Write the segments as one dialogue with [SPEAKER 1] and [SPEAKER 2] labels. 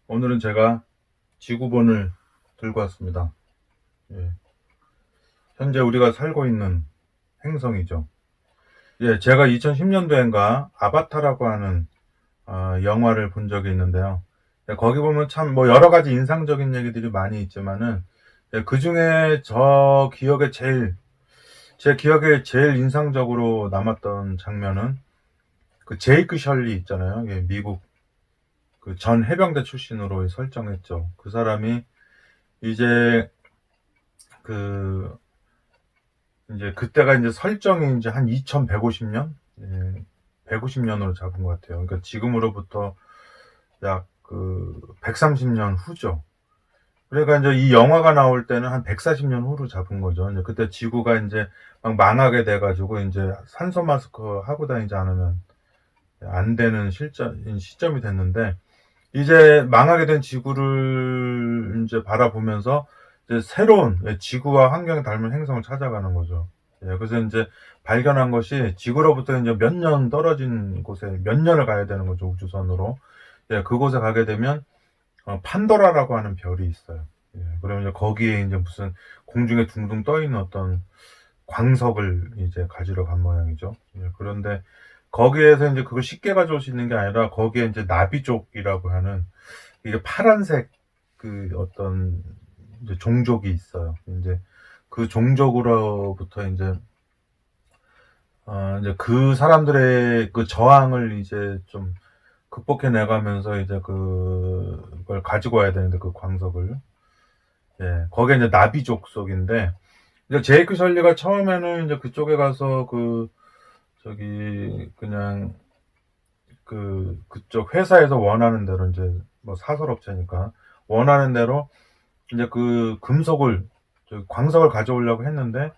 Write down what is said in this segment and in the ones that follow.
[SPEAKER 1] 오늘은 제가 지구본을 들고 왔습니다. 예, 현재 우리가 살고 있는 행성이죠. 예, 제가 2010년도인가 아바타라고 하는 영화를 본 적이 있는데요. 예, 거기 보면 참 뭐 여러 가지 인상적인 얘기들이 많이 있지만은, 예, 그 중에 제 기억에 제일 인상적으로 남았던 장면은 그 제이크 셜리 있잖아요. 예, 미국 그 전 해병대 출신으로 설정했죠. 그 사람이 이제 그 이제 그때가 이제 설정이 이제 한 2150년? 예, 150년으로 잡은 것 같아요. 그러니까 지금으로부터 약 130년 후죠. 그러니까 이제 이 영화가 나올 때는 한 140년 후로 잡은 거죠. 이제 그때 지구가 이제 막 망하게 돼가지고 이제 산소 마스크 하고 다니지 않으면 안 되는 시점이 됐는데, 이제 망하게 된 지구를 이제 바라보면서 이제 새로운, 지구와 환경에 닮은 행성을 찾아가는 거죠. 예, 그래서 이제 발견한 것이 지구로부터 이제 몇 년 떨어진 곳에 몇 년을 가야 되는 거죠, 우주선으로. 예, 그곳에 가게 되면 판도라라고 하는 별이 있어요. 예, 그러면 이제 거기에 이제 무슨 공중에 둥둥 떠 있는 어떤 광석을 이제 가지러 간 모양이죠. 예, 그런데 거기에서 이제 그걸 쉽게 가져올 수 있는 게 아니라 거기에 이제 나비족이라고 하는, 이게 파란색 그 어떤 이제 종족이 있어요. 이제 그 종족으로부터 이제 그 사람들의 그 저항을 이제 좀 극복해 나가면서 이제 그걸 가지고 와야 되는데, 그 광석을. 예, 거기에 이제 나비족 속인데, 이제 제이크 설리가 처음에는 이제 그쪽에 가서 그냥 그쪽 회사에서 원하는 대로 이제 뭐 사설업체니까 원하는 대로 이제 그 광석을 가져오려고 했는데,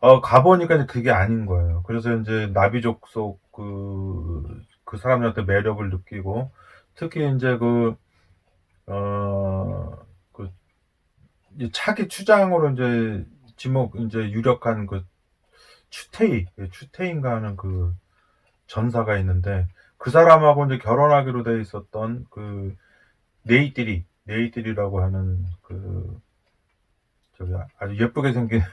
[SPEAKER 1] 가보니까 이제 그게 아닌 거예요. 그래서 이제 나비족 속 그 사람들한테 매력을 느끼고, 특히 이제 어, 그, 이 차기 추장으로 이제 이제 유력한 그 추테인가 하는 그 전사가 있는데, 그 사람하고 이제 결혼하기로 돼 있었던 그 네이띠리라고 하는 아주 예쁘게 생긴,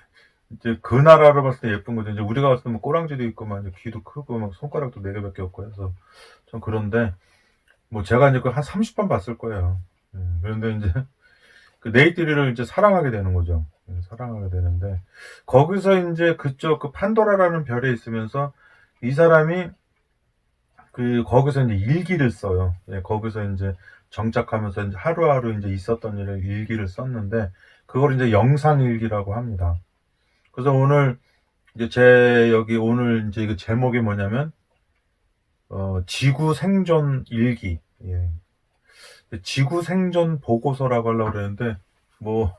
[SPEAKER 1] 이제 그 나라로 봤을 때 예쁜 거죠. 이제 우리가 봤을 때 뭐 꼬랑지도 있고 막 이제 귀도 크고 막 손가락도 4개밖에 없고 해서 좀 그런데, 뭐 제가 이제 그한 30번 봤을 거예요. 그런데 이제 그 네이트리를 이제 사랑하게 되는 거죠. 사랑하게 되는데, 거기서 이제 그쪽 그 판도라라는 별에 있으면서 이 사람이 거기서 이제 일기를 써요. 예, 거기서 이제 정착하면서 이제 하루하루 이제 있었던 일을 일기를 썼는데, 그걸 이제 영상 일기라고 합니다. 그래서 오늘 이제 이거 제목이 뭐냐면, 지구 생존 일기. 예. 지구 생존 보고서라고 하려고 그랬는데, 뭐,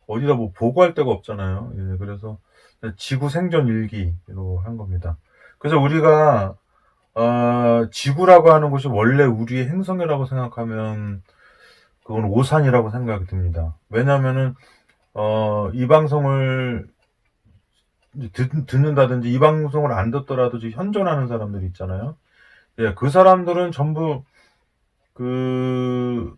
[SPEAKER 1] 어디다 뭐 보고할 데가 없잖아요. 예, 그래서 지구 생존 일기로 한 겁니다. 그래서 우리가, 지구라고 하는 곳이 원래 우리의 행성이라고 생각하면 그건 오산이라고 생각이 듭니다. 왜냐면은, 이 방송을 듣는다든지 이 방송을 안 듣더라도 지금 현존하는 사람들이 있잖아요. 예, 그 사람들은 전부 그,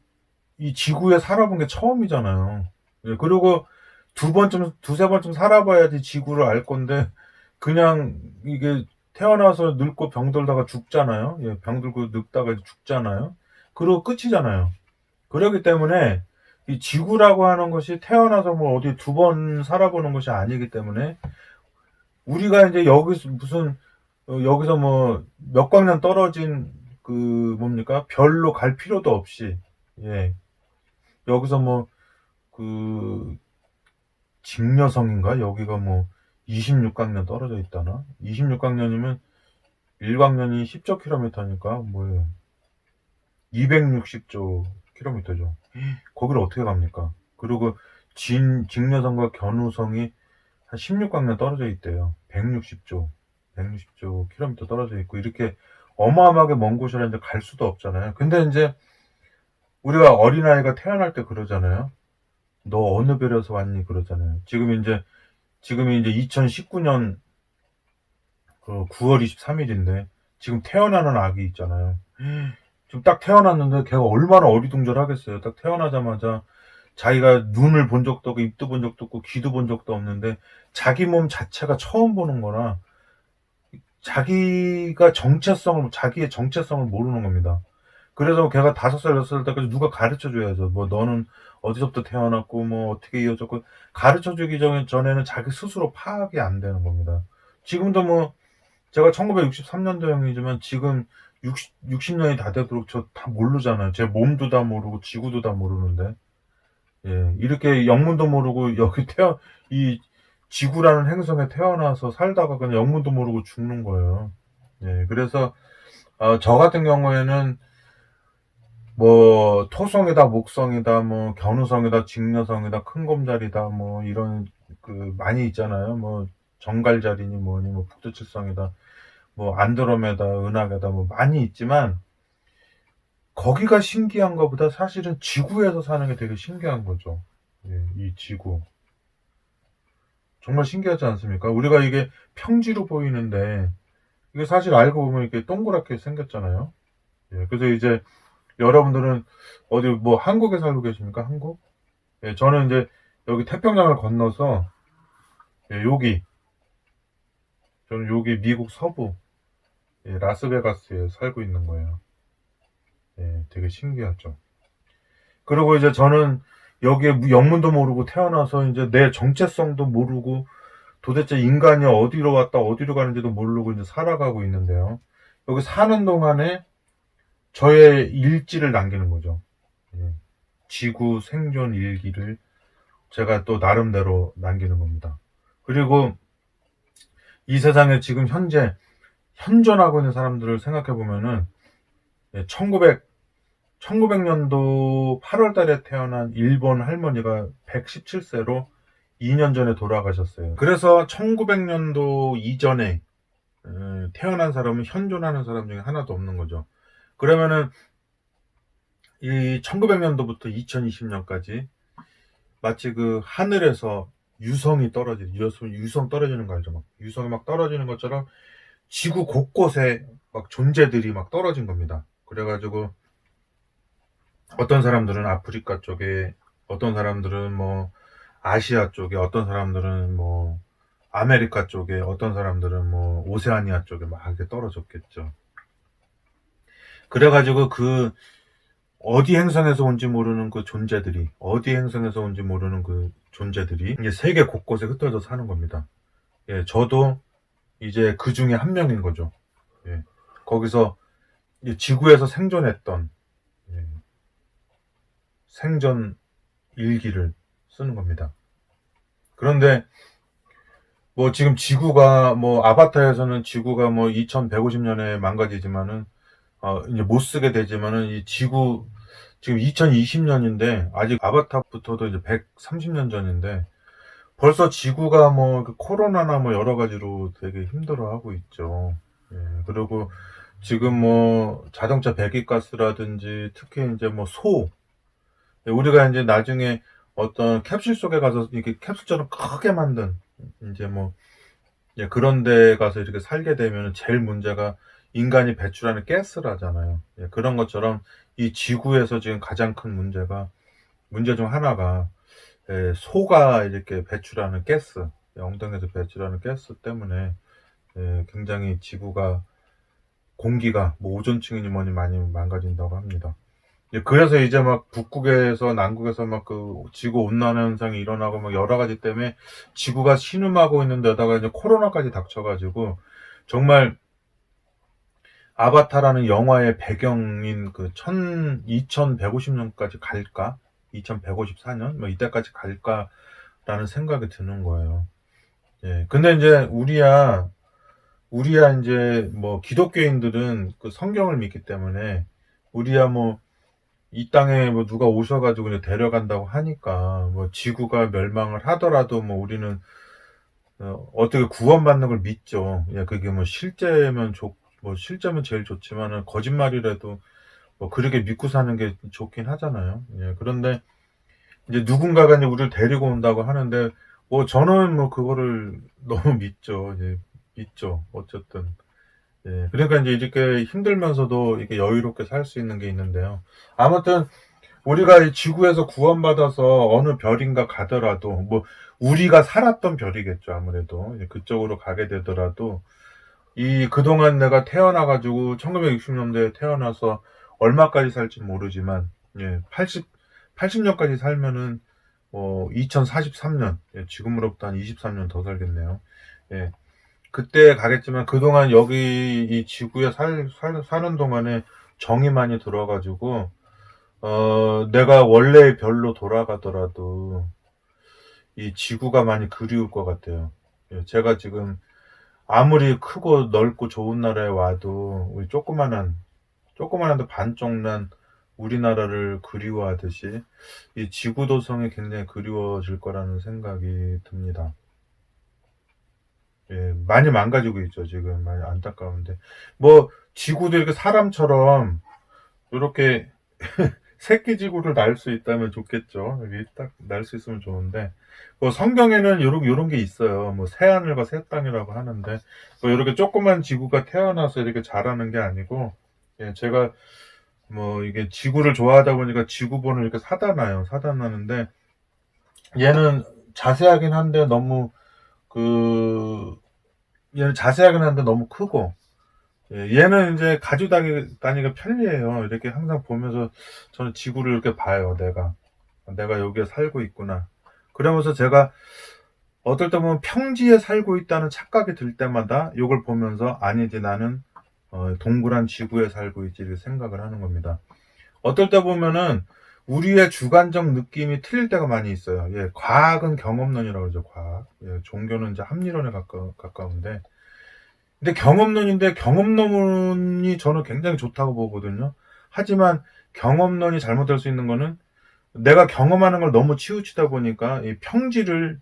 [SPEAKER 1] 이 지구에 살아본 게 처음이잖아요. 예, 그리고 두세 번쯤 살아봐야지 지구를 알 건데, 그냥 이게 태어나서 늙고 병들다가 죽잖아요. 예, 병들고 늙다가 죽잖아요. 그리고 끝이잖아요. 그렇기 때문에 이 지구라고 하는 것이 태어나서 뭐 어디 두 번 살아보는 것이 아니기 때문에, 우리가 이제 여기서 뭐 몇 광년 떨어진 뭡니까? 별로 갈 필요도 없이, 예. 여기서 뭐 그 직녀성인가? 여기가 뭐 26광년 떨어져 있다나? 26광년이면 1광년이 10조 킬로미터니까 뭐예요? 260조 킬로미터죠. 거기를 어떻게 갑니까? 그리고 직녀성과 견우성이 한 16광년 떨어져 있대요. 160조 킬로미터 떨어져 있고, 이렇게 어마어마하게 먼 곳이라 이제 갈 수도 없잖아요. 근데 이제 우리가 어린아이가 태어날 때 그러잖아요. 너 어느 별에서 왔니? 그러잖아요. 지금이 이제 2019년 9월 23일인데 지금 태어나는 아기 있잖아요. 지금 딱 태어났는데 걔가 얼마나 어리둥절하겠어요. 딱 태어나자마자 자기가 눈을 본 적도 없고 입도 본 적도 없고 귀도 본 적도 없는데 자기 몸 자체가 처음 보는 거라 자기의 정체성을 모르는 겁니다. 그래서 걔가 5살 6살 때까지 누가 가르쳐 줘야죠. 뭐 너는 어디서부터 태어났고 뭐 어떻게 이어졌고 가르쳐 주기 전에는 자기 스스로 파악이 안 되는 겁니다. 지금도 뭐 제가 1963년도형이지만 지금 60년이 다 되도록 저 다 모르잖아요. 제 몸도 다 모르고 지구도 다 모르는데. 예. 이렇게 영문도 모르고 여기 이 지구라는 행성에 태어나서 살다가 그냥 영문도 모르고 죽는 거예요. 예. 그래서 저 같은 경우에는 뭐 토성이다, 목성이다, 뭐 견우성이다, 직녀성이다, 큰곰자리다, 뭐 이런 많이 있잖아요. 뭐 정갈자리니 뭐니 뭐 북두칠성이다, 뭐 안드로메다, 은하계다 뭐 많이 있지만 거기가 신기한 것보다 사실은 지구에서 사는 게 되게 신기한 거죠. 예, 이 지구. 정말 신기하지 않습니까? 우리가 이게 평지로 보이는데 이게 사실 알고 보면 이렇게 동그랗게 생겼잖아요. 예, 그래서 이제 여러분들은 어디 뭐 한국에 살고 계십니까? 한국? 예, 저는 이제 여기 태평양을 건너서 예, 저는 여기 미국 서부 예, 라스베가스에 살고 있는 거예요. 예, 되게 신기하죠. 그리고 이제 저는 여기에 영문도 모르고 태어나서 이제 내 정체성도 모르고 도대체 인간이 어디로 왔다 어디로 가는지도 모르고 이제 살아가고 있는데요. 여기 사는 동안에 저의 일지를 남기는 거죠. 예. 지구 생존 일기를 제가 또 나름대로 남기는 겁니다. 그리고 이 세상에 지금 현재 현존하고 있는 사람들을 생각해 보면은 1900년도 8월 달에 태어난 일본 할머니가 117세로 2년 전에 돌아가셨어요. 그래서 1900년도 이전에 태어난 사람은 현존하는 사람 중에 하나도 없는 거죠. 그러면은 이 1900년도부터 2020년까지 마치 그 하늘에서 유성 떨어지는 거 알죠? 막 유성이 막 떨어지는 것처럼 지구 곳곳에 막 존재들이 막 떨어진 겁니다. 그래가지고 어떤 사람들은 아프리카 쪽에, 어떤 사람들은 뭐 아시아 쪽에, 어떤 사람들은 뭐 아메리카 쪽에, 어떤 사람들은 뭐 오세아니아 쪽에 막 이렇게 떨어졌겠죠. 그래가지고 어디 행성에서 온지 모르는 어디 행성에서 온지 모르는 그 존재들이 이제 세계 곳곳에 흩어져 사는 겁니다. 예, 저도 이제 그 중에 한 명인 거죠. 예, 거기서 지구에서 생존했던 예, 생존 일기를 쓰는 겁니다. 그런데 뭐 지금 지구가 뭐 아바타에서는 지구가 뭐 2150년에 망가지지만은 이제 못 쓰게 되지만은 이 지구 지금 2020년인데 아직 아바타부터도 이제 130년 전인데 벌써 지구가 뭐 코로나나 뭐 여러 가지로 되게 힘들어하고 있죠. 예, 그리고 지금 뭐 자동차 배기가스라든지 특히 이제 뭐 우리가 이제 나중에 어떤 캡슐 속에 가서 이렇게 캡슐처럼 크게 만든 이제 뭐 예, 그런 데 가서 이렇게 살게 되면 제일 문제가 인간이 배출하는 가스라잖아요. 예, 그런 것처럼 이 지구에서 지금 가장 큰 문제 중 하나가 예, 소가 이렇게 배출하는 가스, 엉덩이에서 배출하는 가스 때문에 예, 굉장히 지구가 공기가 뭐 오존층이니 뭐니 많이 망가진다고 합니다. 예, 그래서 이제 막 북극에서 남극에서 막 지구 온난화 현상이 일어나고 막 여러 가지 때문에 지구가 신음하고 있는 데다가 이제 코로나까지 닥쳐가지고 정말 아바타라는 영화의 배경인 2150년까지 갈까? 2154년? 뭐 이때까지 갈까라는 생각이 드는 거예요. 예. 근데 이제 우리야 이제 뭐 기독교인들은 그 성경을 믿기 때문에 우리야 뭐 이 땅에 뭐 누가 오셔가지고 이제 데려간다고 하니까 뭐 지구가 멸망을 하더라도 뭐 우리는 어떻게 구원받는 걸 믿죠. 예, 그게 뭐 실제면 제일 좋지만은 거짓말이라도 뭐 그렇게 믿고 사는 게 좋긴 하잖아요. 예, 그런데 이제 누군가가 이제 우리를 데리고 온다고 하는데 뭐 저는 뭐 그거를 너무 믿죠. 이제 믿죠. 어쨌든 예. 그러니까 인제 이렇게 힘들면서도 이렇게 여유롭게 살 수 있는 게 있는데요. 아무튼 우리가 이 지구에서 구원받아서 어느 별인가 가더라도 뭐 우리가 살았던 별이겠죠 아무래도. 이제 그쪽으로 가게 되더라도 이 그동안 내가 태어나 가지고 1960 년대에 태어나서 얼마까지 살진 모르지만, 예, 80 년까지 살면은 2043 년, 예, 지금으로부터 한 23년 더 살겠네요. 예. 그때 가겠지만 그동안 여기 이 지구에 사는 동안에 정이 많이 들어 가지고 내가 원래의 별로 돌아가더라도 이 지구가 많이 그리울 것 같아요. 예, 제가 지금 아무리 크고 넓고 좋은 나라에 와도 우리 조그마한데 반쪽 난 우리나라를 그리워하듯이 이 지구도성이 굉장히 그리워질 거라는 생각이 듭니다. 예. 많이 망가지고 있죠 지금. 많이 안타까운데. 뭐 지구도 이렇게 사람처럼 요렇게 새끼 지구를 날 수 있다면 좋겠죠. 여기 딱 날 수 있으면 좋은데, 뭐 성경에는 요런 게 있어요. 뭐 새하늘과 새 땅이라고 하는데 뭐 요렇게 조그만 지구가 태어나서 이렇게 자라는 게 아니고, 예, 제가 뭐 이게 지구를 좋아하다 보니까 지구본을 이렇게 사다 놔요. 사다 놨는데 얘는 자세하긴 한데 너무 그 얘는 자세하긴 한데 너무 크고, 예, 얘는 인제 가지고 다니기가 편리해요. 이렇게 항상 보면서 저는 지구를 이렇게 봐요 내가. '내가 여기에 살고 있구나.' 그러면서 제가 어떨 때 보면 평지에 살고 있다는 착각이 들 때마다 요걸 보면서 '아니지 나는 동그란 지구에 살고 있지.' 이렇게 생각을 하는 겁니다. 어떨 때 보면은 우리의 주관적 느낌이 틀릴 때가 많이 있어요. 예, 과학은 경험론이라고 그러죠, 과학. 예, 종교는 인제 합리론에 가까운데, 근데 경험론이 저는 굉장히 좋다고 보거든요. 하지만 경험론이 잘못될 수 있는 거는 내가 경험하는 걸 너무 치우치다 보니까 이 평지를,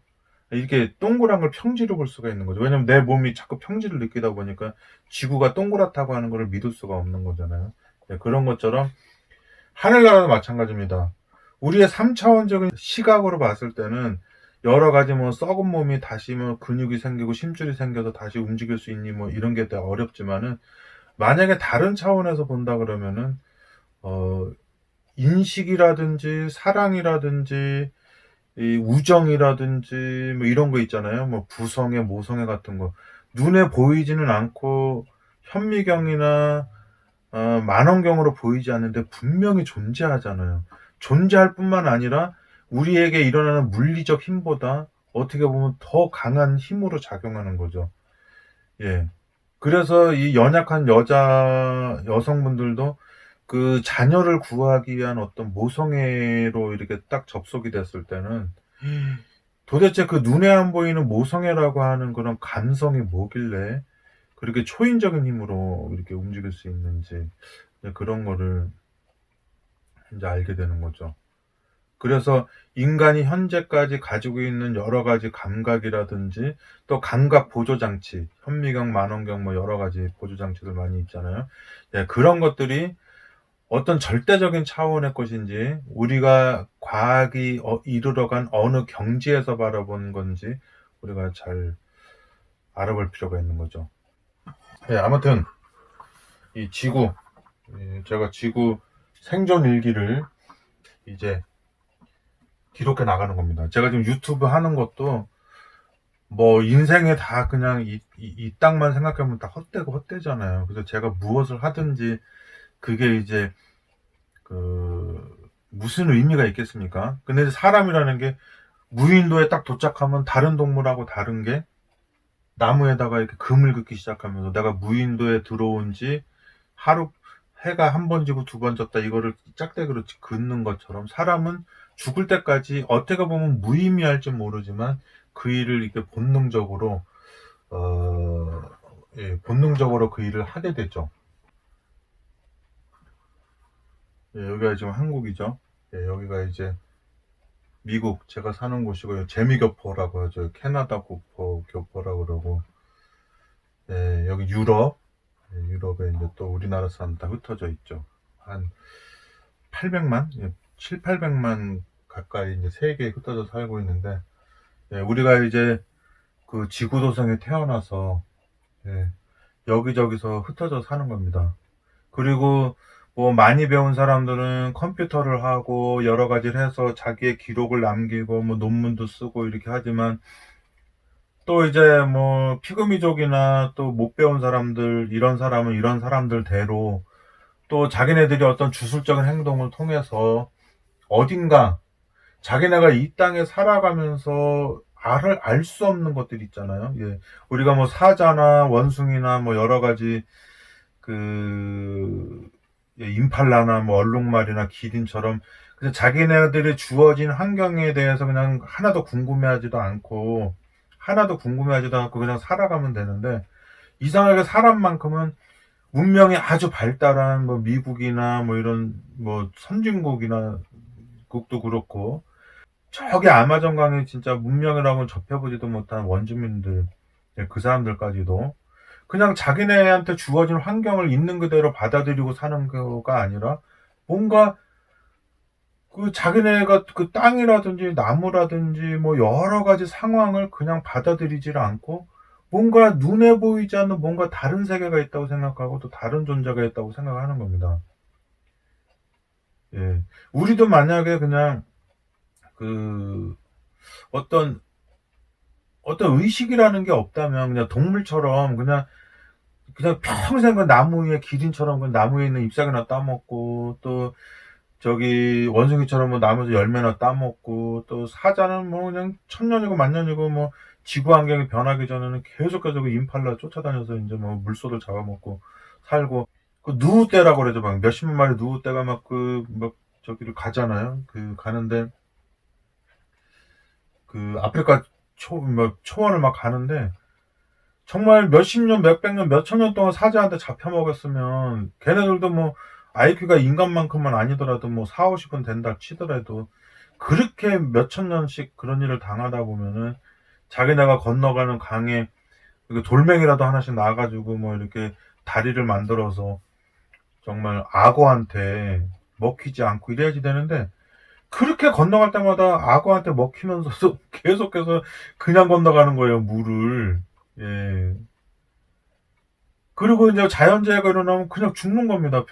[SPEAKER 1] 이렇게 동그란 걸 평지로 볼 수가 있는 거죠. 왜냐면 내 몸이 자꾸 평지를 느끼다 보니까 지구가 동그랗다고 하는 거를 믿을 수가 없는 거잖아요. 예, 그런 것처럼 하늘나라도 마찬가지입니다. 우리의 3차원적인 시각으로 봤을 때는 여러 가지 뭐 썩은 몸이 다시 뭐 근육이 생기고 심줄이 생겨서 다시 움직일 수 있니 뭐 이런 게 다 어렵지만은, 만약에 다른 차원에서 본다 그러면은 어 인식이라든지 사랑이라든지 이 우정이라든지 뭐 이런 거 있잖아요. 뭐 부성애, 모성애 같은 거 눈에 보이지는 않고 현미경이나 만원경으로 보이지 않는데 분명히 존재하잖아요. 존재할 뿐만 아니라 우리에게 일어나는 물리적 힘보다 어떻게 보면 더 강한 힘으로 작용하는 거죠. 예. 그래서 이 연약한 여성분들도 그 자녀를 구하기 위한 어떤 모성애로 이렇게 딱 접속이 됐을 때는 도대체 그 눈에 안 보이는 모성애라고 하는 그런 감성이 뭐길래 그렇게 초인적인 힘으로 이렇게 움직일 수 있는지, 네, 그런 거를 인제 알게 되는 거죠. 그래서 인간이 현재까지 가지고 있는 여러 가지 감각이라든지 또 감각 보조 장치, 현미경, 만원경 뭐 여러 가지 보조 장치들 많이 있잖아요. 예, 그런 것들이 어떤 절대적인 차원의 것인지 우리가 과학이 이르러간 어느 경지에서 바라보는 건지 우리가 잘 알아볼 필요가 있는 거죠. 예, 아무튼 이 지구, 제가 지구 생존 일기를 이제 기록해 나가는 겁니다. 제가 지금 유튜브 하는 것도 뭐 인생에 다 그냥 이 땅만 생각하면 다 헛되고 헛되잖아요. 그래서 제가 무엇을 하든지 그게 이제 그 무슨 의미가 있겠습니까? 근데 사람이라는 게 무인도에 딱 도착하면 다른 동물하고 다른 게 나무에다가 이렇게 금을 긋기 시작하면서 내가 무인도에 들어온 지 하루, 해가 한 번 지고 두 번 졌다 이거를 짝대기로 긋는 것처럼 사람은 죽을 때까지 어떻게 보면 무의미할지 모르지만 그 일을 이렇게 본능적으로 어 예, 본능적으로 그 일을 하게 되죠. 예, 여기가 지금 한국이죠. 예, 여기가 이제 미국 제가 사는 곳이고요. 재미교포라고 하죠. 캐나다 교포라고 그러고, 예, 여기 유럽, 예, 유럽에 인제 또 우리나라 사람 다 흩어져 있죠. 한 800만, 예, 7,800만 가까이 인제 세계에 흩어져 살고 있는데, 예, 우리가 이제 그 지구도성에 태어나서, 예, 여기저기서 흩어져 사는 겁니다. 그리고 뭐 많이 배운 사람들은 컴퓨터를 하고 여러 가지를 해서 자기의 기록을 남기고 뭐 논문도 쓰고 이렇게 하지만, 또 이제 뭐 피그미족이나 또 못 배운 사람들, 이런 사람은 이런 사람들대로 또 자기네들이 어떤 주술적인 행동을 통해서 어딘가 자기네가 이 땅에 살아가면서 알 수 없는 것들 있잖아요. 예. 우리가 뭐 사자나 원숭이나 뭐 여러 가지 그 예, 임팔라나 뭐 얼룩말이나 기린처럼 그냥 자기네들이 주어진 환경에 대해서 그냥 하나도 궁금해하지도 않고 그냥 살아가면 되는데, 이상하게 사람만큼은 문명이 아주 발달한 뭐 미국이나 뭐 이런 뭐 선진국이나 국도 그렇고, 저기 아마존 강에 진짜 문명이라고는 접해보지도 못한 원주민들, 예, 그 사람들까지도 그냥 자기네한테 주어진 환경을 있는 그대로 받아들이고 사는 거가 아니라, 뭔가 그 자기네가 그 땅이라든지 나무라든지 뭐 여러 가지 상황을 그냥 받아들이지를 않고, 뭔가 눈에 보이지 않는 뭔가 다른 세계가 있다고 생각하고 또 다른 존재가 있다고 생각하는 겁니다. 예. 우리도 만약에 그냥 그 어떤 의식이라는 게 없다면 그냥 동물처럼 그냥 평생 그 나무 위에 기린처럼 그 나무 위에 있는 잎사귀나 따먹고, 또 저기 원숭이처럼 뭐 나무에서 열매나 따먹고, 또 사자는 뭐 그냥 천년이고 만년이고 뭐 지구 환경이 변하기 전에는 계속해서 그 임팔라 쫓아다녀서 인제 뭐 물소를 잡아먹고 살고, 그 누우떼라고 그러죠. 막 몇십만 마리 누우떼가 막 저기를 가잖아요. 가는데 아프리카 초원을 막 가는데, 정말 몇십 년, 몇백 년, 몇천 년 동안 사자한테 잡혀먹었으면 걔네들도 뭐 IQ가 인간만큼은 아니더라도 뭐 4, 50은 된다 치더라도, 그렇게 몇천 년씩 그런 일을 당하다 보면은 자기네가 건너가는 강에 돌멩이라도 하나씩 놔 가지고 뭐 이렇게 다리를 만들어서 정말 악어한테 먹히지 않고 이래야지 되는데, 그렇게 건너갈 때마다 악어한테 먹히면서도 계속해서 그냥 건너가는 거예요, 물을. 예. 그리고 이제 자연재해가 일어나면 그냥 죽는 겁니다.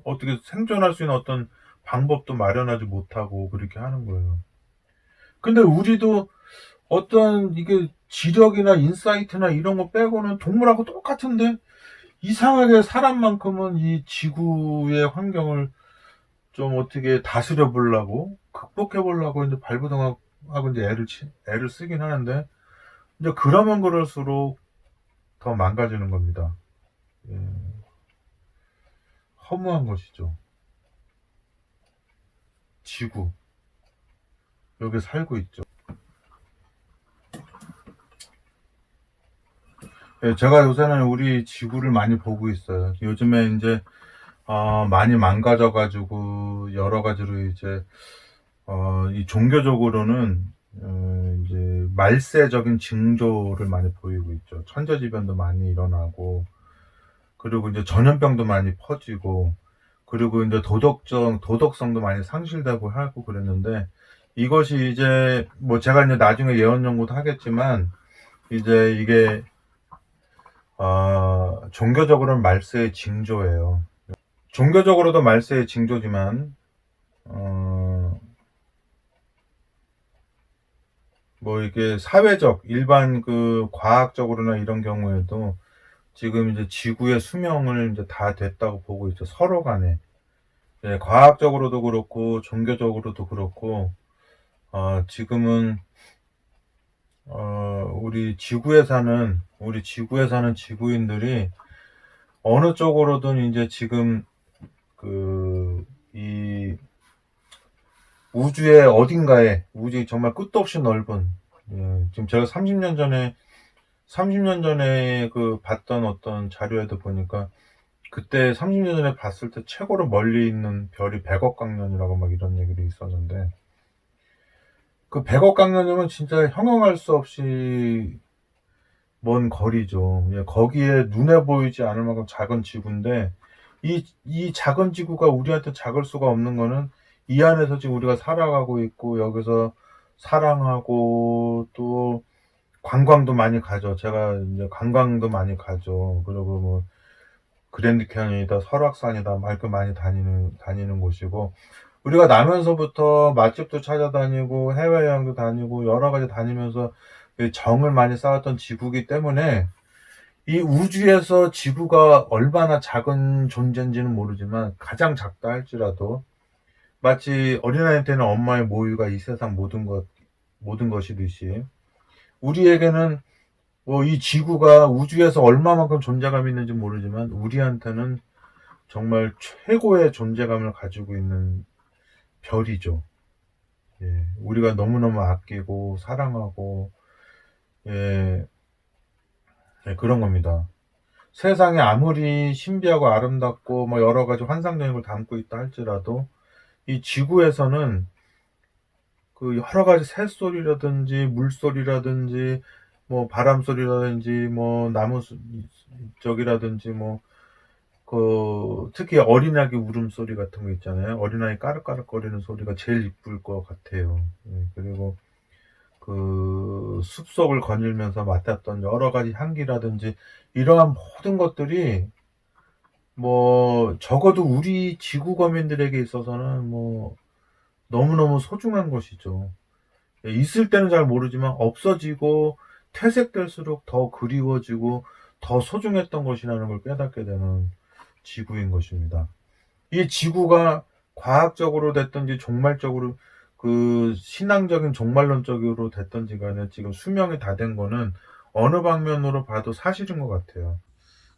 [SPEAKER 1] 어떻게 생존할 수 있는 어떤 방법도 마련하지 못하고 그렇게 하는 거예요. 근데 우리도 어떤 이게 지력이나 인사이트나 이런 거 빼고는 동물하고 똑같은데, 이상하게 사람만큼은 이 지구의 환경을 좀 어떻게 다스려 보려고, 극복해 보려고 이제 발버둥하고 이제 애를 쓰긴 하는데, 이제 그러면 그럴수록 더 망가지는 겁니다. 예. 허무한 것이죠. 지구. 여기 살고 있죠. 예, 제가 요새는 우리 지구를 많이 보고 있어요. 요즘에 이제 많이 망가져 가지고 여러 가지로 이제 이 종교적으로는 이제 말세적인 징조를 많이 보이고 있죠. 천재지변도 많이 일어나고, 그리고 이제 전염병도 많이 퍼지고, 그리고 이제 도덕성도 많이 상실되고 하고 그랬는데, 이것이 이제 뭐 제가 이제 나중에 예언 연구도 하겠지만, 이제 이게 종교적으로는 말세의 징조예요. 종교적으로도 말세의 징조지만, 어 뭐 이게 사회적 일반 과학적으로나 이런 경우에도 지금 이제 지구의 수명을 이제 다 됐다고 보고 있죠, 서로 간에. 예, 과학적으로도 그렇고 종교적으로도 그렇고, 지금은 우리 지구에 사는 지구인들이 어느 쪽으로든 이제 지금 이 우주의 어딘가에, 우주 정말 끝도 없이 넓은, 예, 지금 제가 30년 전에 봤던 어떤 자료에도 보니까, 그때 30년 전에 봤을 때 최고로 멀리 있는 별이 100억 광년이라고 막 이런 얘기도 있었는데, 그 100억 광년이면 진짜 형용할 수 없이 먼 거리죠. 예, 거기에 눈에 보이지 않을 만큼 작은 지구인데, 이 작은 지구가 우리한테 작을 수가 없는 거는, 이 안에서 지금 우리가 살아가고 있고 여기서 사랑하고 또 관광도 많이 가죠. 제가 이제 관광도 많이 가죠. 그리고 뭐 그랜드 캐니언이다 설악산이다 막 이렇게 많이 다니는 곳이고, 우리가 나면서부터 맛집도 찾아다니고 해외여행도 다니고 여러 가지 다니면서 이 정을 많이 쌓았던 지구이기 때문에, 이 우주에서 지구가 얼마나 작은 존재인지는 모르지만 가장 작다 할지라도, 마치 어린아이한테는 엄마의 모유가 이 세상 모든 것이듯이, 우리에게는 뭐 이 지구가 우주에서 얼마만큼 존재감이 있는지 모르지만 우리한테는 정말 최고의 존재감을 가지고 있는 별이죠. 예. 우리가 너무너무 아끼고 사랑하고, 예, 예, 그런 겁니다. 세상이 아무리 신비하고 아름답고 뭐 여러 가지 환상적인 걸 담고 있다 할지라도, 이 지구에서는 그 여러 가지 새소리라든지 물소리라든지 뭐 바람소리라든지 뭐 나무 저기라든지 뭐 특히 어린아기 울음소리 같은 거 있잖아요. 어린아이 까르까르거리는 소리가 제일 이쁠 것 같아요. 예. 그리고 그 숲속을 거닐면서 맡았던 여러 가지 향기라든지 이러한 모든 것들이 뭐 적어도 우리 지구 거민들에게 있어서는 뭐 너무너무 소중한 것이죠. 예, 있을 때는 잘 모르지만 없어지고 퇴색될수록 더 그리워지고 더 소중했던 것이라는 걸 깨닫게 되는 지구인 것입니다. 이 지구가 과학적으로 됐든지 종말적으로 그 신앙적인 종말론적으로 됐든지 간에 지금 수명이 다 된 거는 어느 방면으로 봐도 사실인 것 같아요.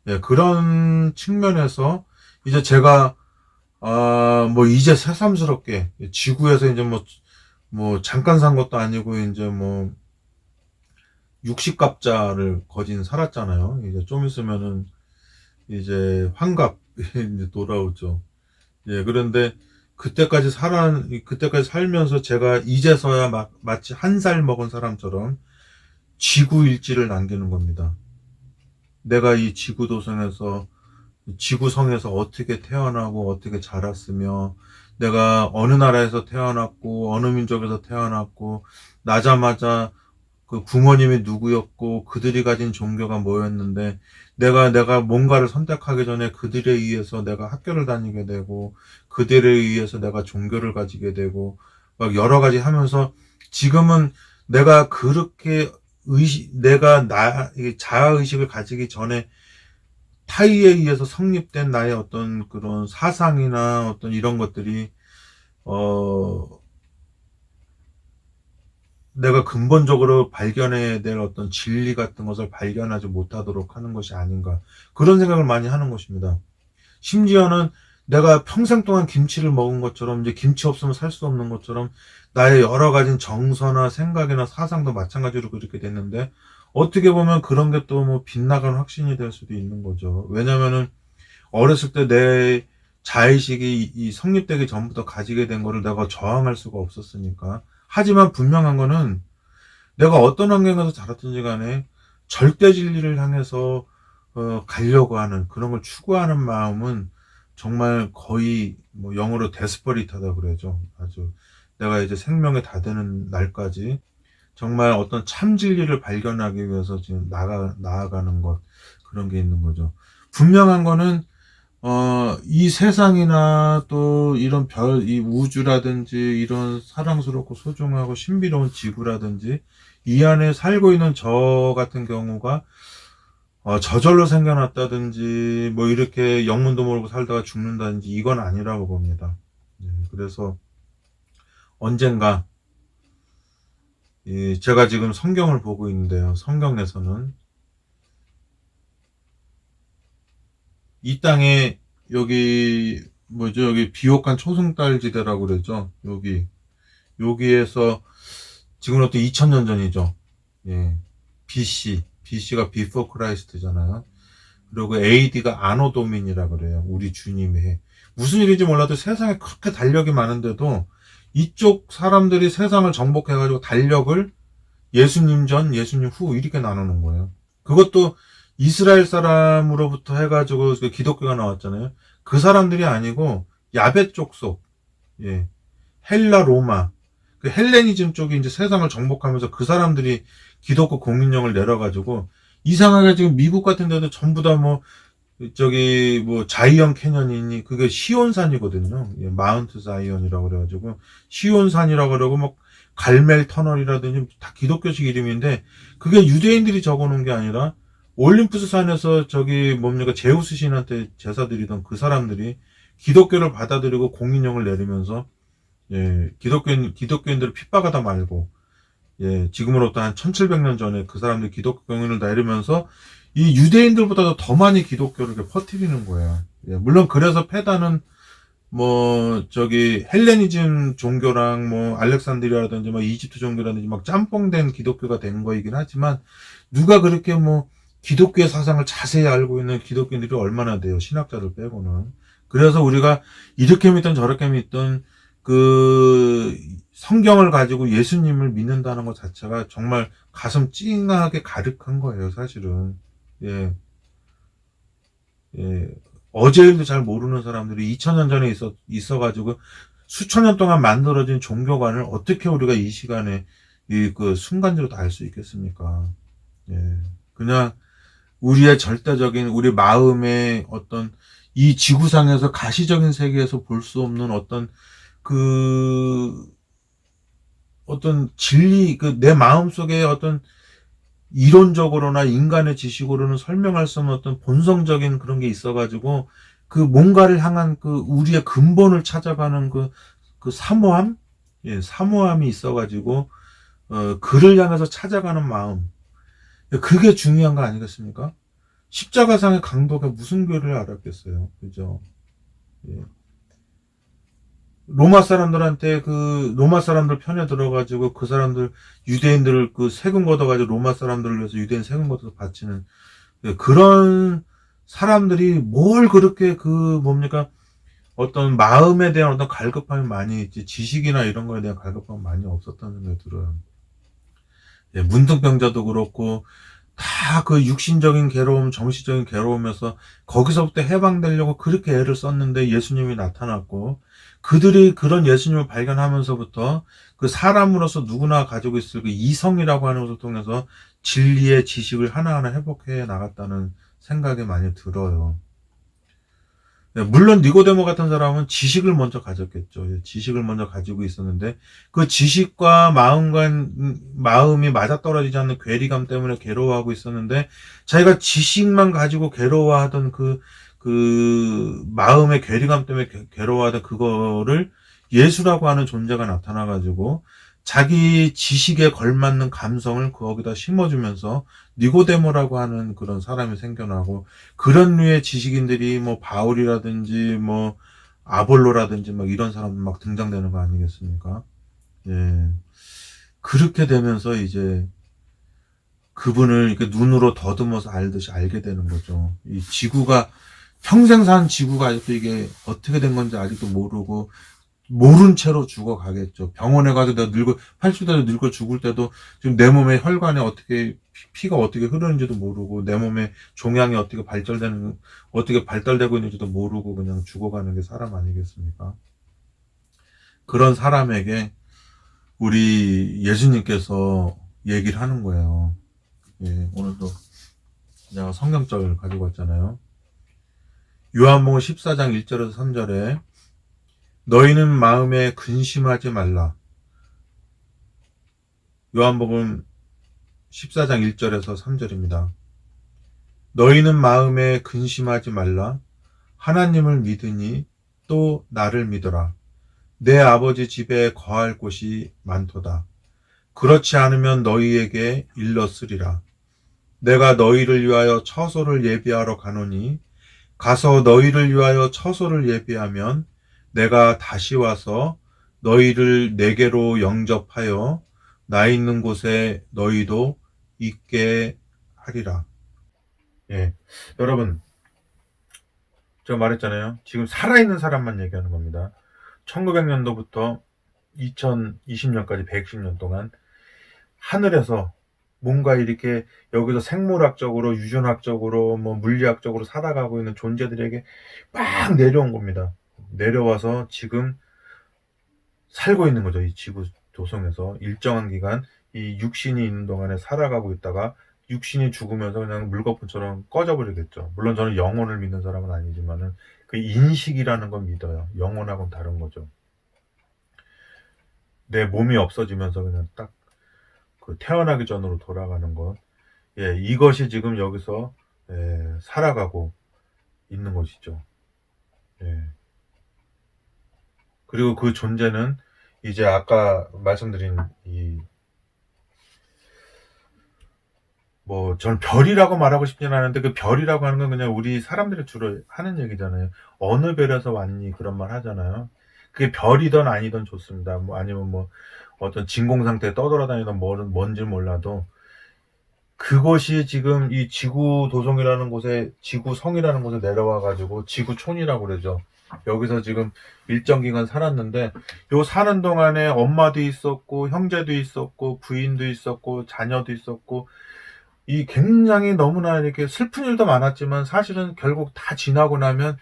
[SPEAKER 1] 예, 그런 측면에서 이제 제가 뭐 이제 새삼스럽게 지구에서 이제 뭐 잠깐 산 것도 아니고 이제 뭐 60갑자를 거진 살았잖아요. 이제 좀 있으면은 이제 환갑 이제 돌아오죠. 예, 그런데 그때까지 살면서 제가 이제서야 마치 한 살 먹은 사람처럼 지구 일지를 남기는 겁니다. 내가 이 지구성에서 어떻게 태어나고 어떻게 자랐으며, 내가 어느 나라에서 태어났고 어느 민족에서 태어났고, 나자마자 그 부모님이 누구였고 그들이 가진 종교가 뭐였는데, 내가 뭔가를 선택하기 전에 그들에 의해서 내가 학교를 다니게 되고 그들에 의해서 내가 종교를 가지게 되고 막 여러 가지 하면서, 지금은 내가 그렇게 내가 자아의식을 가지기 전에 타의에 의해서 성립된 나의 어떤 그런 사상이나 어떤 이런 것들이 어 내가 근본적으로 발견해야 될 어떤 진리 같은 것을 발견하지 못하도록 하는 것이 아닌가, 그런 생각을 많이 하는 것입니다. 심지어는 내가 평생 동안 김치를 먹은 것처럼, 이제 김치 없으면 살 수 없는 것처럼 나의 여러 가지 정서나 생각이나 사상도 마찬가지로 그렇게 됐는데, 어떻게 보면 그런 게 또 뭐 빗나간 확신이 될 수도 있는 거죠. 왜냐면은 어렸을 때 내 자의식이 이 성립되기 전부터 가지게 된 거를 내가 저항할 수가 없었으니까. 하지만 분명한 거는, 내가 어떤 환경에서 자랐든지 간에 절대 진리를 향해서 가려고 하는, 그런 걸 추구하는 마음은 정말 거의 뭐 영어로 데스퍼리트하다 그러죠. 아주 내가 이제 생명에 다되는 날까지 정말 어떤 참 진리를 발견하기 위해서 지금 나아가는 것, 그런 게 있는 거죠. 분명한 거는 이 세상이나 또 이런 이 우주라든지 이런 사랑스럽고 소중하고 신비로운 지구라든지 이 안에 살고 있는 저 같은 경우가 저절로 생겨났다든지 뭐 이렇게 영문도 모르고 살다가 죽는다든지 이건 아니라고 봅니다. 그래서 언젠가, 제가 지금 성경을 보고 있는데요. 성경에서는 이 땅에 여기 뭐죠? 여기 비옥한 초승달지대라고 그러죠. 여기에서 지금으로부터 2000년 전이죠. 예. BC가 Before Christ잖아요. 그리고 AD가 아노 도민이라 그래요. 우리 주님의 해. 무슨 일인지 몰라도 세상에 그렇게 달력이 많은데도 이쪽 사람들이 세상을 정복해가지고 달력을 예수님 전, 예수님 후 이렇게 나누는 거예요. 그것도 이스라엘 사람으로부터 해가지고 기독교가 나왔잖아요. 그 사람들이 아니고 야베 족속, 예, 헬라 로마, 그 헬레니즘 쪽이 이제 세상을 정복하면서 그 사람들이 기독교 공인령을 내려가지고 이상하게 지금 미국 같은 데도 전부 다 뭐 저기 뭐 자이언 캐년이니 그게 시온산이거든요. 예, 마운트 자이언이라고 그래가지고 시온산이라고 그러고 뭐 갈멜 터널이라든지 다 기독교식 이름인데 그게 유대인들이 적어놓은 게 아니라 올림푸스 산에서 저기 뭡니까 제우스 신한테 제사 드리던 그 사람들이 기독교를 받아들이고 공인령을 내리면서 예, 기독교인들을 핍박하다 말고 예, 지금으로부터 한 1700년 전에 그 사람들이 기독교 공인을 내리면서 이 유대인들보다도 더 많이 기독교를 이렇게 퍼뜨리는 거예요. 예, 물론 그래서 페다는 뭐 저기 헬레니즘 종교랑 뭐 알렉산드리아라든지 뭐 이집트 종교라든지 막 짬뽕된 기독교가 된 거이긴 하지만 누가 그렇게 뭐 기독교의 사상을 자세히 알고 있는 기독교인들이 얼마나 돼요. 신학자들 빼고는. 그래서 우리가 이렇게 믿든 저렇게 믿든 그 성경을 가지고 예수님을 믿는다는 것 자체가 정말 가슴 찡하게 가득한 거예요, 사실은. 예, 예. 어제 일도 잘 모르는 사람들이 2000년 전에 있어가지고 수천 년 동안 만들어진 종교관을 어떻게 우리가 이 시간에 그 순간적으로 다 알 수 있겠습니까? 예. 그냥 우리의 절대적인 우리 마음의 어떤 이 지구상에서 가시적인 세계에서 볼 수 없는 그 어떤 진리 그 내 마음속에 어떤 이론적으로나 인간의 지식으로는 설명할 수 없는 어떤 본성적인 그런 게 있어가지고 그 뭔가를 향한 그 우리의 근본을 찾아가는 그 사모함, 예, 사모함이 있어가지고 그를 향해서 찾아가는 마음, 그게 중요한 거 아니겠습니까? 십자가상의 강도가 무슨 교를 알았겠어요, 그죠? 예. 로마 사람들한테 그 로마 사람들 편에 들어가지고 그 사람들 유대인들을 그 세금 걷어가지고 로마 사람들을 위해서 유대인 세금 걷어서 바치는 그런 사람들이 뭘 그렇게 그 뭡니까 어떤 마음에 대한 어떤 갈급함이 많이 있지 지식이나 이런 거에 대한 갈급함이 많이 없었다는 생각이 들어요. 예, 문둥병자도 그렇고 다 그 육신적인 괴로움, 정신적인 괴로움에서 거기서부터 해방되려고 그렇게 애를 썼는데 예수님이 나타났고 그들이 그런 예수님을 발견하면서부터 그 사람으로서 누구나 가지고 있을 그 이성이라고 하는 것을 통해서 진리의 지식을 하나하나 회복해 나갔다는 생각이 많이 들어요. 네, 물론 니고데모 같은 사람은 지식을 먼저 가졌겠죠. 예, 지식을 먼저 가지고 있었는데 그 지식과 마음이 맞아떨어지지 않는 괴리감 때문에 괴로워하고 있었는데 자기가 지식만 가지고 괴로워하던 그 마음의 괴리감 때문에 괴로워하던 그거를 예수라고 하는 존재가 나타나가지고 자기 지식에 걸맞는 감성을 거기다 심어주면서 니고데모라고 하는 그런 사람이 생겨나고 그런 류의 지식인들이 뭐 바울이라든지 뭐 아볼로라든지 막 이런 사람들 막 등장되는 거 아니겠습니까? 예. 그렇게 되면서 이제 그분을 이렇게 눈으로 더듬어서 알듯이 알게 되는 거죠. 이 지구가 평생 산 지구가 아직도 이게 어떻게 된 건지 아직도 모르고 모른 채로 죽어가겠죠. 병원에 가서 내가 80대로 늙어 죽을 때도 지금 내 몸의 혈관에 어떻게, 피가 어떻게 흐르는지도 모르고, 내 몸의 종양이 어떻게 발달되고 있는지도 모르고 그냥 죽어가는 게 사람 아니겠습니까? 그런 사람에게 우리 예수님께서 얘기를 하는 거예요. 예, 오늘도 제가 성경절 가지고 왔잖아요. 요한복음 14장 1절에서 3절에 너희는 마음에 근심하지 말라. 요한복음 14장 1절에서 3절입니다. 너희는 마음에 근심하지 말라. 하나님을 믿으니 또 나를 믿어라. 내 아버지 집에 거할 곳이 많도다. 그렇지 않으면 너희에게 일렀으리라. 내가 너희를 위하여 처소를 예비하러 가노니 가서 너희를 위하여 처소를 예비하면 내가 다시 와서 너희를 내게로 영접하여 나 있는 곳에 너희도 있게 하리라. 예. 여러분, 제가 말했잖아요. 지금 살아있는 사람만 얘기하는 겁니다. 1900년도부터 2020년까지 110년 동안 하늘에서 뭔가 이렇게 여기서 생물학적으로, 유전학적으로, 뭐 물리학적으로 살아가고 있는 존재들에게 막 내려온 겁니다. 내려와서 지금 살고 있는 거죠. 이 지구 도성에서 일정한 기간 이 육신이 있는 동안에 살아가고 있다가 육신이 죽으면서 그냥 물거품처럼 꺼져 버리겠죠. 물론 저는 영혼을 믿는 사람은 아니지만은 그 인식이라는 건 믿어요. 영혼하고는 다른 거죠. 내 몸이 없어지면서 그냥 딱 그 태어나기 전으로 돌아가는 것. 예, 이것이 지금 여기서 살아가고 있는 것이죠. 예. 그리고 그 존재는 이제 아까 말씀드린 저는 별이라고 말하고 싶진 않은데, 그 별이라고 하는 건 그냥 우리 사람들이 주로 하는 얘기잖아요. 어느 별에서 왔니? 그런 말 하잖아요. 그게 별이든 아니든 좋습니다. 아니면 어떤 진공 상태에 떠돌아다니던 뭔지 몰라도 그것이 지금 이 지구 도성이라는 곳에, 지구성이라는 곳에 내려와 가지고 지구촌이라고 그러죠. 여기서 지금 일정 기간 살았는데, 요 사는 동안에 엄마도 있었고 형제도 있었고 부인도 있었고 자녀도 있었고, 이 굉장히 너무나 이렇게 슬픈 일도 많았지만 사실은 결국 다 지나고 나면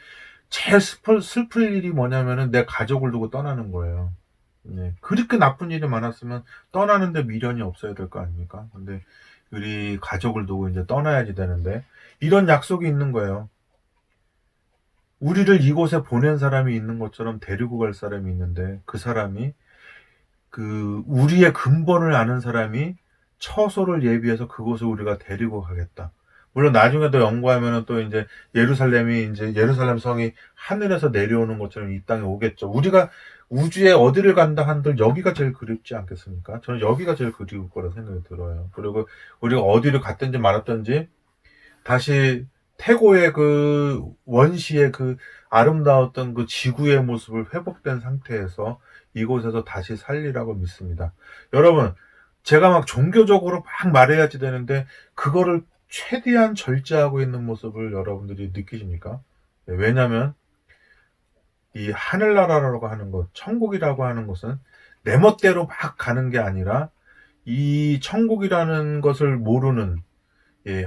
[SPEAKER 1] 제일 슬플 일이 뭐냐면은 내 가족을 두고 떠나는 거예요. 네. 그렇게 나쁜 일이 많았으면 떠나는데 미련이 없어야 될 거 아닙니까? 근데 우리 가족을 두고 이제 떠나야지 되는데, 이런 약속이 있는 거예요. 우리를 이곳에 보낸 사람이 있는 것처럼 데리고 갈 사람이 있는데, 그 사람이 우리의 근본을 아는 사람이 처소를 예비해서 그곳을 우리가 데리고 가겠다. 물론 나중에도 연구하면은 또 이제 예루살렘 성이 하늘에서 내려오는 것처럼 이 땅에 오겠죠. 우리가 우주에 어디를 간다 한들 여기가 제일 그립지 않겠습니까? 저는 여기가 제일 그리울 거라 생각이 들어요. 그리고 우리가 어디를 갔든지 말았든지 다시 태고의 그 원시의 그 아름다웠던 그 지구의 모습을 회복된 상태에서 이곳에서 다시 살리라고 믿습니다. 여러분, 제가 막 종교적으로 막 말해야지 되는데 그거를 최대한 절제하고 있는 모습을 여러분들이 느끼십니까? 네, 왜냐하면 이 하늘나라라고 하는 것, 천국이라고 하는 것은 내 멋대로 막 가는 게 아니라, 이 천국이라는 것을 모르는,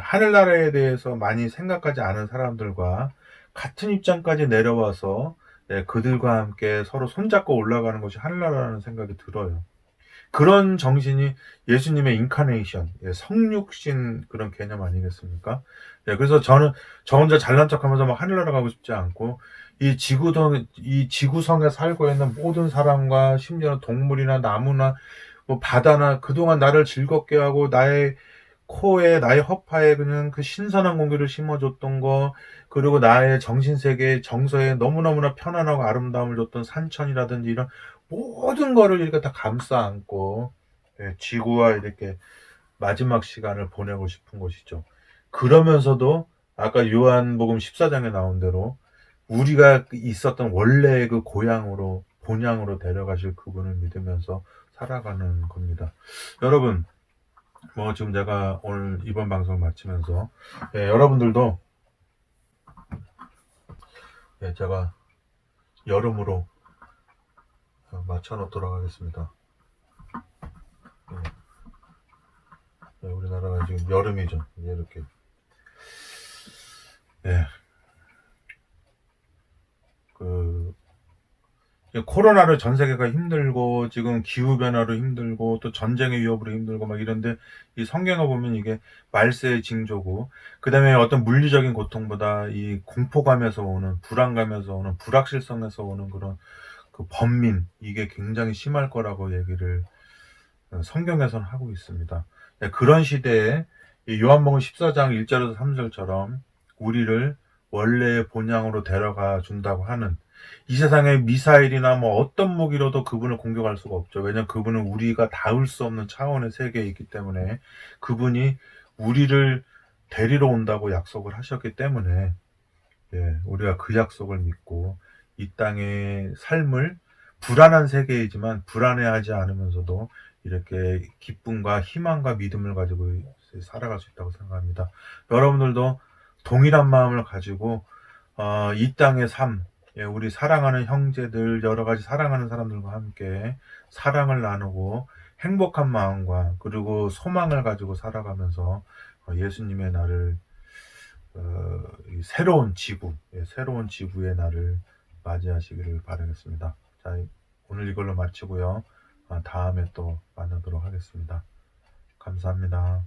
[SPEAKER 1] 하늘나라에 대해서 많이 생각하지 않은 사람들과 같은 입장까지 내려와서 그들과 함께 서로 손잡고 올라가는 것이 하늘나라라는 생각이 들어요. 그런 정신이 예수님의 인카네이션, 성육신 그런 개념 아니겠습니까? 그래서 저는 저 혼자 잘난 척하면서 막 하늘나라 가고 싶지 않고, 이 지구성에 살고 있는 모든 사람과 심지어 동물이나 나무나 바다나 그동안 나를 즐겁게 하고 나의 코에, 나의 허파에 그냥 그 신선한 공기를 심어줬던 거, 그리고 나의 정신세계 정서에 너무너무나 편안하고 아름다움을 줬던 산천이라든지 이런 모든 거를 이렇게 다 감싸 안고 지구와 이렇게 마지막 시간을 보내고 싶은 것이죠. 그러면서도 아까 요한복음 14장에 나온 대로 우리가 있었던 원래의 그 고향으로, 본향으로 데려가실 그분을 믿으면서 살아가는 겁니다. 여러분, 지금 제가 오늘 이번 방송 마치면서 여러분들도 제가 여름으로 맞춰 놓도록 하겠습니다. 우리나라가 지금 여름이죠. 이렇게. 코로나로 전 세계가 힘들고 지금 기후 변화로 힘들고 또 전쟁의 위협으로 힘들고 막 이런데, 이 성경에 보면 이게 말세의 징조고, 그다음에 어떤 물리적인 고통보다 이 공포감에서 오는, 불안감에서 오는, 불확실성에서 오는 그런 그 번민, 이게 굉장히 심할 거라고 얘기를 성경에서는 하고 있습니다. 그런 시대에 이 요한복음 14장 1절에서 3절처럼 우리를 원래의 본향으로 데려가 준다고 하는, 이 세상에 미사일이나 어떤 무기로도 그분을 공격할 수가 없죠. 왜냐하면 그분은 우리가 닿을 수 없는 차원의 세계에 있기 때문에, 그분이 우리를 데리러 온다고 약속을 하셨기 때문에 우리가 그 약속을 믿고 이 땅의 삶을, 불안한 세계이지만 불안해하지 않으면서도 이렇게 기쁨과 희망과 믿음을 가지고 살아갈 수 있다고 생각합니다. 여러분들도 동일한 마음을 가지고 이 땅의 삶, 우리 사랑하는 형제들, 여러 가지 사랑하는 사람들과 함께 사랑을 나누고 행복한 마음과 그리고 소망을 가지고 살아가면서 예수님의 날을, 이 새로운 지구, 새로운 지구의 날을 맞이하시기를 바라겠습니다. 자, 오늘 이걸로 마치고요. 다음에 또 만나도록 하겠습니다. 감사합니다.